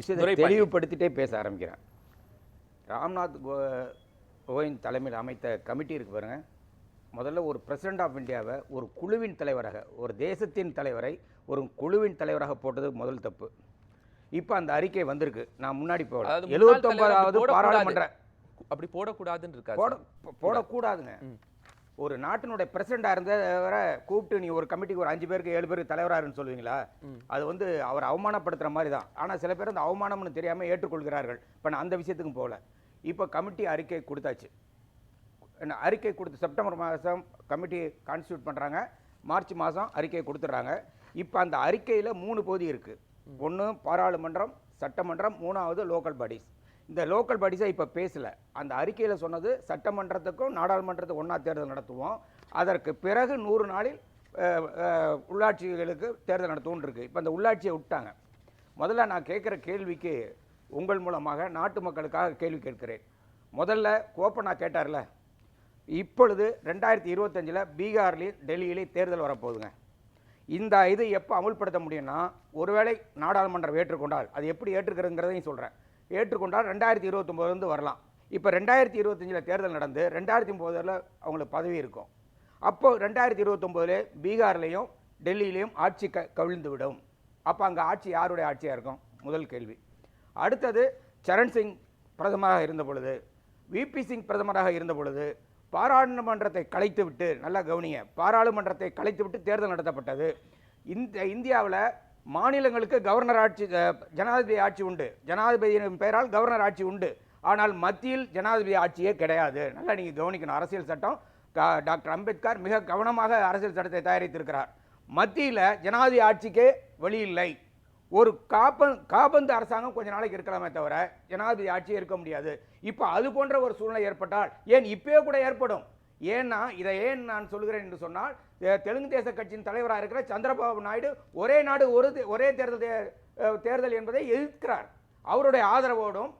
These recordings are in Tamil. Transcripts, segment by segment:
விஷயத்தை தெளிவுபடுத்திட்டே பேச ஆரம்பிக்கிறேன். ராம்நாத் கோவிந்த் தலைமையில் அமைத்த கமிட்டி இருக்கு பாருங்க. முதல்ல ஒரு பிரசிடென்ட் ஆஃப் இந்தியாவை ஒரு குழுவின் தலைவராக, ஒரு தேசத்தின் தலைவரை ஒரு குழுவின் தலைவராக போட்டது முதல் தப்பு. இப்போ அந்த அறிக்கை வந்திருக்கு. நான் முன்னாடி போகல. 79வது பாராளுமன்ற அப்படி போடக்கூடாதுன்னு இருக்கா? போடக்கூடாதுங்க. ஒரு நாட்டினுடைய பிரசிடெண்டாக இருந்தவரை கூப்பிட்டு நீ ஒரு கமிட்டிக்கு ஒரு 5 பேருக்கு 7 பேருக்கு தலைவராருன்னு சொல்லுவீங்களா? அது வந்து அவர் அவமானப்படுத்துகிற மாதிரி தான். ஆனால் சில பேர் அந்த அவமானம்னு தெரியாமல் ஏற்றுக்கொள்கிறார்கள். இப்போ நான் அந்த விஷயத்துக்கும் போகல. இப்போ கமிட்டி அறிக்கை கொடுத்தாச்சு. அறிக்கை கொடுத்து செப்டம்பர் மாதம் கமிட்டி கான்ஸ்டியூட் பண்ணுறாங்க. மார்ச் மாதம் அறிக்கையை கொடுத்துட்றாங்க. இப்போ அந்த அறிக்கையில் 3 பகுதி இருக்குது. ஒன்று பாராளுமன்றம், சட்டமன்றம், 3வது லோக்கல் பாடிஸ். இந்த லோக்கல் பாடிஸை இப்போ பேசலை. அந்த அறிக்கையில் சொன்னது சட்டமன்றத்துக்கும் நாடாளுமன்றத்துக்கும் ஒன்றா தேர்தல் நடத்துவோம், அதற்கு பிறகு 100 நாளில் உள்ளாட்சிகளுக்கு தேர்தல் நடத்துவோன்னு இருக்குது. இப்போ அந்த உள்ளாட்சியை விட்டாங்க. முதல்ல நான் கேட்குற கேள்விக்கு உங்கள் மூலமாக நாட்டு மக்களுக்காக கேள்வி கேட்கிறேன். முதல்ல கோப்பனா கேட்டார்ல, இப்பொழுது 2025 பீகார்லேயும் டெல்லியிலேயும் தேர்தல் வரப்போகுதுங்க. இந்த இது எப்போ அமுல்படுத்த முடியும்னா, ஒருவேளை நாடாளுமன்றம் ஏற்றுக்கொண்டால், அது எப்படி ஏற்றுக்கிறதுங்கிறதையும் சொல்கிறேன், ஏற்றுக்கொண்டால் 2029 வரலாம். இப்போ 2025 தேர்தல் நடந்து 2030 அவங்களுக்கு பதவி இருக்கும். அப்போ 2029 பீகார்லேயும் டெல்லியிலையும் ஆட்சி கவிழ்ந்து விடும். அப்போ அங்கே ஆட்சி யாருடைய ஆட்சியாக இருக்கும்? முதல் கேள்வி. அடுத்தது சரண் சிங் பிரதமராக இருந்த பொழுது, விபி சிங் பிரதமராக இருந்த பொழுது பாராளுமன்றத்தை கலைத்து விட்டு, நல்லா கவனிங்க, பாராளுமன்றத்தை கலைத்து விட்டு தேர்தல் நடத்தப்பட்டது. இந்தியாவில் மாநிலங்களுக்கு கவர்னர் ஆட்சி, ஜனாதிபதி ஆட்சி உண்டு. ஜனாதிபதியின் பெயரால் கவர்னர் ஆட்சி உண்டு. ஆனால் மத்தியில் ஜனாதிபதி ஆட்சியே கிடையாது. நல்லா நீங்கள் கவனிக்கணும். அரசியல் சட்டம் டாக்டர் அம்பேத்கர் மிக கவனமாக அரசியல் சட்டத்தை தயாரித்திருக்கிறார். மத்தியில் ஜனாதிபதி ஆட்சிக்கே வழி இல்லை. ஒரு காபந்து அரசாங்கம் கொஞ்ச நாளைக்கு இருக்கலாமே தவிர ஜனாதிபதி ஆட்சியே இருக்க முடியாது. இப்போ அது போன்ற ஒரு சூழ்நிலை ஏற்பட்டால், ஏன் இப்பவே கூட ஏற்படும். ஏன்னா இதை ஏன் நான் சொல்கிறேன் என்று சொன்னால், தெலுங்கு தேச கட்சியின் தலைவராக இருக்கிற சந்திரபாபு நாயுடு ஒரே நாடு ஒரே தேர்தல் என்பதை எதிர்க்கிறார். அவருடைய ஆதரவோடும்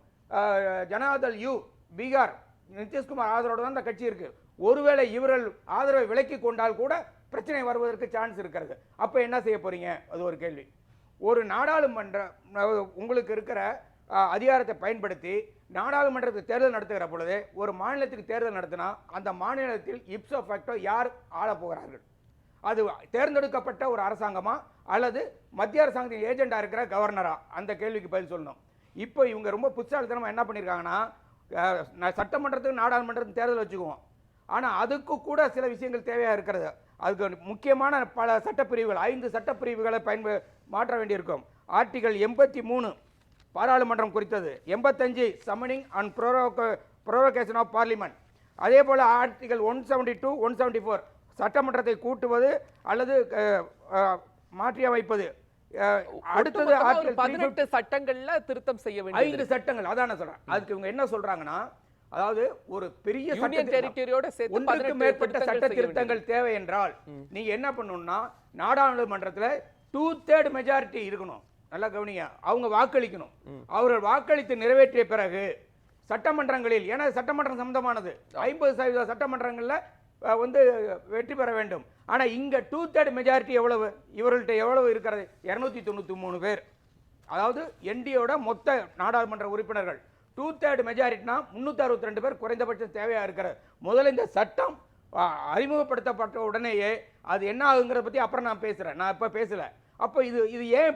ஜனதாதள் யூ பீகார் நிதிஷ்குமார் ஆதரவோடு தான் அந்த கட்சி இருக்கு. ஒருவேளை இவர்கள் ஆதரவை விலக்கி கொண்டால் கூட பிரச்சனை வருவதற்கு சான்ஸ் இருக்கிறது. அப்போ என்ன செய்ய போறீங்க? அது ஒரு கேள்வி. ஒரு நாடாளுமன்ற உங்களுக்கு இருக்கிற அதிகாரத்தை பயன்படுத்தி நாடாளுமன்றத்துக்கு தேர்தல் நடத்துகிற பொழுது, ஒரு மாநிலத்துக்கு தேர்தல் நடத்தினா அந்த மாநிலத்தில் இப்சோ ஃபேக்டோ யார் ஆள போகிறார்கள்? அது தேர்ந்தெடுக்கப்பட்ட ஒரு அரசாங்கமா அல்லது மத்திய அரசாங்கத்தின் ஏஜெண்டா இருக்கிற கவர்னரா? அந்த கேள்விக்கு பதில் சொல்லணும். இப்போ இவங்க ரொம்ப புத்தாலித்தனமா என்ன பண்ணியிருக்காங்கன்னா, சட்டமன்றத்துக்கு நாடாளுமன்றத்துக்கு தேர்தல் வச்சுக்குவோம், ஆனால் அதுக்கு கூட சில விஷயங்கள் தேவையாக இருக்கிறது. அதுக்கு முக்கியமான பல சட்டப்பிரிவுகள், 5 சட்டப்பிரிவுகளை மாற்ற வேண்டியிருக்கும். ஆர்டிகல் 83 பாராளுமன்றம் குறித்தது, 85 சம்மனிங் அண்ட் ப்ரோரோகேஷன் ஆஃப் பார்லிமெண்ட், அதே போல் ஆர்டிகல் 172 174 சட்டமன்றத்தை கூட்டுவது அல்லது மாற்றி அமைப்பது. அடுத்தது ஆர்டிகல் 18 சட்டங்கள்ல திருத்தம் செய்ய வேண்டிய 5 சட்டங்கள். அதான் நான் சொல்றேன். அதுக்கு இவங்க என்ன சொல்றாங்கன்னா, அதாவது ஒரு பெரிய டெரிட்டரியோட சேர்த்து ஒன்றுக்கு மேற்பட்ட சட்ட திருத்தங்கள் தேவை என்றால் நீங்க என்ன பண்ணணும்னா, நாடாளுமன்றத்தில் 2/3 மெஜாரிட்டி இருக்கணும். நல்லா கவனிங்க. அவங்க வாக்களிக்கணும். அவர்கள் வாக்களித்து நிறைவேற்றிய பிறகு சட்டமன்றங்களில், ஏன்னா சட்டமன்றம் சம்பந்தமானது, 50% சட்டமன்றங்கள்ல வெற்றி பெற வேண்டும். ஆனா இங்க 2/3 மெஜாரிட்டி எவ்வளவு? இவர்கள்ட்ட எவ்வளவு இருக்கிறது? 293 பேர். அதாவது என்டியோட மொத்த நாடாளுமன்ற உறுப்பினர்கள் 2/3 மெஜாரிட்டினா 362 பேர் குறைந்தபட்சம் தேவையா இருக்கிறது. முதல்ல இந்த சட்டம் அறிமுகப்படுத்தப்பட்ட உடனேயே அது என்ன ஆகுங்கிறத பத்தி அப்புறம் நான் பேசுறேன். நான் இப்ப பேசல. அப்ப இது ஏன்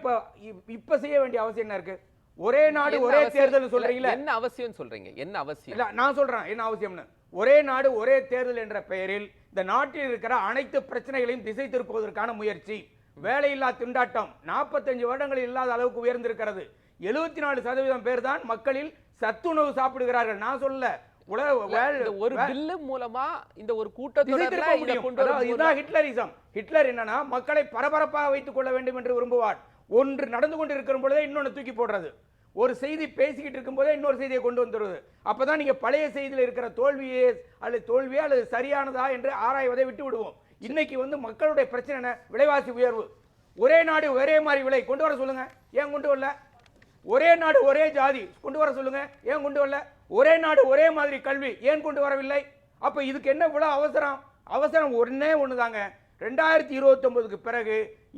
இப்ப செய்ய வேண்டிய அவசியம் என்ன இருக்கு? ஒரே நாடு ஒரே தேர்தல் சொல்றீங்களா? என்ன அவசியம் சொல்றீங்க? என்ன அவசியம்? இல்ல நான் சொல்றேன் என்ன அவசியம்னு. ஒரே நாடு ஒரே தேர்தல் என்ற பெயரில் இந்த நாட்டில் இருக்கிற அனைத்து பிரச்சனைகளையும் திசை திருப்புவதற்கான முயற்சி. வேலையில்லா திண்டாட்டம் 45 வருடங்களில் இல்லாத அளவுக்கு உயர்ந்திருக்கிறது. 74% பேர் தான் மக்களில் சத்துணவு சாப்பிடுகிறார்கள். நான் சொல்ல ஒரு பில்லு மூலமா இந்த ஒரு கூட்டத்தொடர்ல ஹிட்லரிசம். ஹிட்லர் என்னன்னா, மக்களை பரபரப்பாக வைத்துக் கொள்ள வேண்டும் என்று விரும்புவார். ஒன்று நடந்து கொண்டு இருக்கிற பொழுதே இன்னொன்று தூக்கி போடுறது. ஒரு செய்தி பேசிக்கிட்டு இருக்கும் போதே இன்னொரு செய்தியை கொண்டு வந்துடுவது. அப்பதான் நீங்க பழைய செய்தியில் இருக்கிற தோல்வியே அல்லது சரியானதா என்று ஆராய்வதை விட்டு விடுவோம். இன்னைக்கு மக்களுடைய பிரச்சனை என்ன? விலைவாசி உயர்வு. ஒரே நாடு ஒரே மாதிரி விலை கொண்டு வர சொல்லுங்க. ஏன் கொண்டு வரல? ஒரே நாடு ஒரே ஜாதி கொண்டு வர சொல்லுங்க. ஏன் கொண்டு வரல? ஒரே நாடு ஒரே மாதிரி கல்வி ஏன் கொண்டு வரவில்லை? அப்ப இதுக்கு என்ன இவ்வளவு அவசரம்? அவசரம் ஒன்னே ஒண்ணுதாங்க. 2029க்கு பிறகு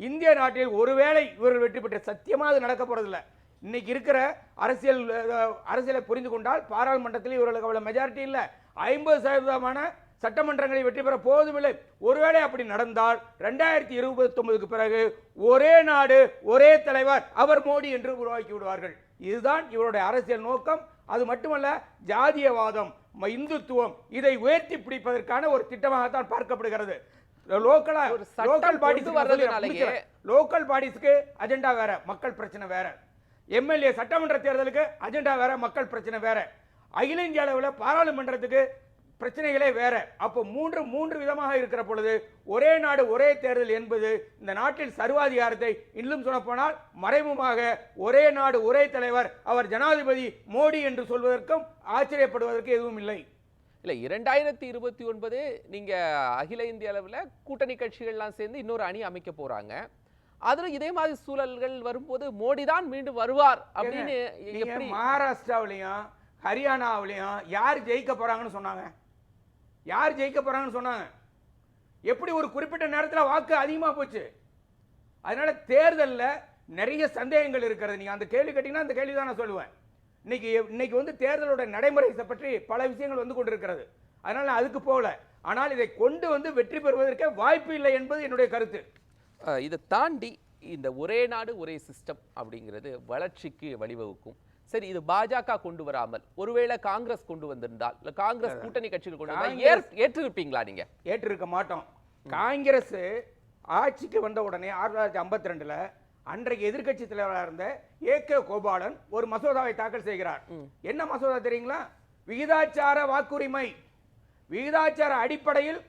இந்திய நாட்டில் ஒருவேளை இவர்கள் வெற்றி பெற்ற, சத்தியமா அது நடக்க போறதில்லை. இன்னைக்கு இருக்கிற அரசியலை புரிந்து கொண்டால் பாராளுமன்றத்தில் இவர்களுக்கு அவ்வளவு மெஜாரிட்டி இல்லை, 50% சட்டமன்றங்களை வெற்றி பெற போதுமில்லை. ஒருவேளை அப்படி நடந்தால் 2029க்கு பிறகு ஒரே நாடு ஒரே தலைவர் அவர் மோடி என்று உருவாக்கி விடுவார்கள். இதுதான் இவருடைய அரசியல் நோக்கம். அது மட்டுமல்ல, ஜாதியவாதம், இந்துத்துவம் இதை உயர்த்தி பிடிப்பதற்கான ஒரு திட்டமாகத்தான் பார்க்கப்படுகிறது. லோக்கல் பாடிஸ்க்கு அஜெண்டா வேற, மக்கள் பிரச்சனை வேற. எம்எல்ஏ சட்டமன்ற தேர்தலுக்கு அஜெண்டா வேற, மக்கள் பிரச்சனை வேற. அகில இந்திய அளவில் பாராளுமன்றத்துக்கு பிரச்சனைகளே வேற. அப்போ மூன்று விதமாக இருக்கிற பொழுது ஒரே நாடு ஒரே தேர்தல் என்பது இந்த நாட்டில் சர்வாதிகாரத்தை இன்னும் சொல்லப்போனால் மறைமுகமாக ஒரே நாடு ஒரே தலைவர் அவர் ஜனாதிபதி மோடி என்று சொல்வதற்கும் ஆச்சரியப்படுவதற்கு எதுவும் இல்லை. இல்ல 2029 நீங்க அகில இந்திய அளவில் கூட்டணி கட்சிகள்லாம் சேர்ந்து இன்னொரு அணி அமைக்க போறாங்க. அதுல இதே மாதிரி சூழல்கள் வரும்போது மோடி தான் மீண்டும் வருவார் அப்படின்னு எப்படி? மகாராஷ்டிராவிலையும் ஹரியானாவிலையும் யார் ஜெயிக்க போறாங்கன்னு சொன்னாங்க? யார் ஜெயிக்க போறாங்கன்னு சொன்னாங்க? எப்படி ஒரு குறிப்பிட்ட நேரத்தில் வாக்கு அதிகமாக போச்சு? அதனால தேர்தலில் நிறைய சந்தேகங்கள் இருக்கிறது. நீங்க அந்த கேள்வி கேட்டீங்கன்னா அந்த கேள்வி தான் நான் சொல்லுவேன். இன்னைக்கு வந்து தேர்தலோட நடைமுறை பற்றி பல விஷயங்கள் வந்து கொண்டிருக்கிறது. அதனால அதுக்கு போகல. ஆனால் இதை கொண்டு வந்து வெற்றி பெறுவதற்கே வாய்ப்பு இல்லை என்பது என்னுடைய கருத்து. இதை தாண்டி இந்த ஒரே நாடு ஒரே சிஸ்டம் அப்படிங்கிறது வளர்ச்சிக்கு வழிவகுக்கும். சரி, இது பாஜக கொண்டு வராமல் ஒருவேளை காங்கிரஸ் கொண்டு வந்திருந்தால், இல்ல காங்கிரஸ் கூட்டணி கட்சிகள் கொண்டு வந்தால் ஏற்றிருப்பீங்களா? நீங்க ஏற்றிருக்க மாட்டோம். காங்கிரஸ் ஆட்சிக்கு வந்த உடனே 1952ல் அன்றைக்கு எதிர்க்கட்சி தலைவராக இருந்த ஏ.கே. கோபாலன் ஒரு மசோதாவை தாக்கல் செய்கிறார். என்ன மசோதா தெரியுங்களா? விகிதாச்சார வாக்குரிமை, விகிதாச்சார அடிப்படையில்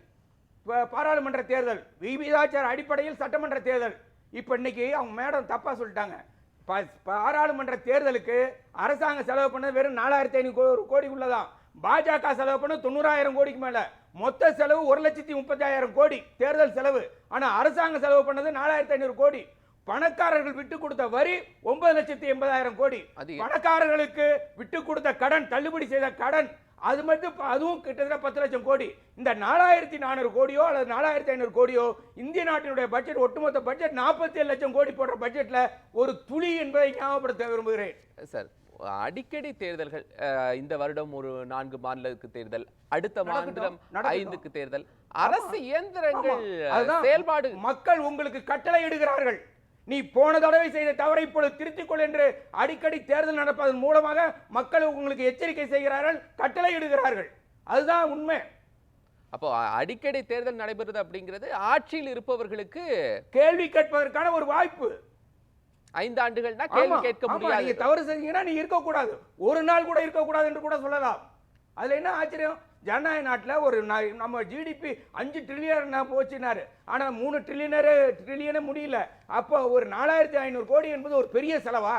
பாராளுமன்ற தேர்தல், விகிதாச்சார அடிப்படையில் சட்டமன்ற தேர்தல். இப்ப இன்னைக்கு அவங்க மேடம் தப்பா சொல்லிட்டாங்க. பாராளுமன்ற தேர்தலுக்கு அரசாங்க செலவு பண்ணது வெறும் 4500 கோடி உள்ளதான். பாஜக செலவு பண்ண 90,000 கோடிக்கு மேல. மொத்த செலவு 1,30,000 கோடி தேர்தல் செலவு. ஆனா அரசாங்க செலவு பண்ணது 4,500 கோடி. பணக்காரர்கள் விட்டு கொடுத்த வரி 9,80,000 கோடி. பணக்காரர்களுக்கு விட்டு கொடுத்த கடன், தள்ளுபடி செய்த கடன், அது மட்டும் அதுவும் கிட்டத்தட்ட 10 லட்சம் கோடி. இந்த 4,400 கோடியோ அல்லது 4,500 கோடியோ இந்திய நாட்டினுடைய பட்ஜெட், ஒட்டுமொத்த பட்ஜெட் 47 லட்சம் கோடி போடுற பட்ஜெட்ல ஒரு துளி என்பதை ஞாபகப்படுத்த விரும்புகிறேன். சார், அடிக்கடி தேர்தல்கள், இந்த வருடம் ஒரு 4 மாநிலத்துக்கு தேர்தல், அடுத்த மாநிலம் 5க்கு தேர்தல், அரசு இயந்திரங்கள் செயல்பாடு. மக்கள் உங்களுக்கு கட்டளை இடுகிறார்கள். நீ போன தடவை செய்த தவறை இப்பொழுது திருத்திக் கொள் என்று அடிக்கடி தேர்தல் நடப்பதன் மூலமாக மக்கள் உங்களுக்கு எச்சரிக்கை செய்கிறார்கள், கட்டளை இடுகிறார்கள். அதுதான் உண்மை. அப்போ அடிக்கடி தேர்தல் நடைபெறுது அப்படிங்கிறது ஆட்சியில் இருப்பவர்களுக்கு கேள்வி கேட்பதற்கான ஒரு வாய்ப்பு. 5 ஆண்டுகள்னா கேள்வி கேட்க முடியாது. நீங்க தவறு செஞ்சீங்கன்னா நீ இருக்கக்கூடாது, ஒரு நாள் கூட இருக்கக்கூடாது என்று கூட சொல்லலாம். அதுல என்ன ஆச்சரியம்? ஜனநாயக நாட்டில் ஒரு நம்ம ஜிடிபி 5 ட்ரில்லியன் போச்சுனாரு, ஆனால் 3 ட்ரில்லியனே முடியல. அப்போ ஒரு 4,500 கோடி என்பது ஒரு பெரிய செலவா?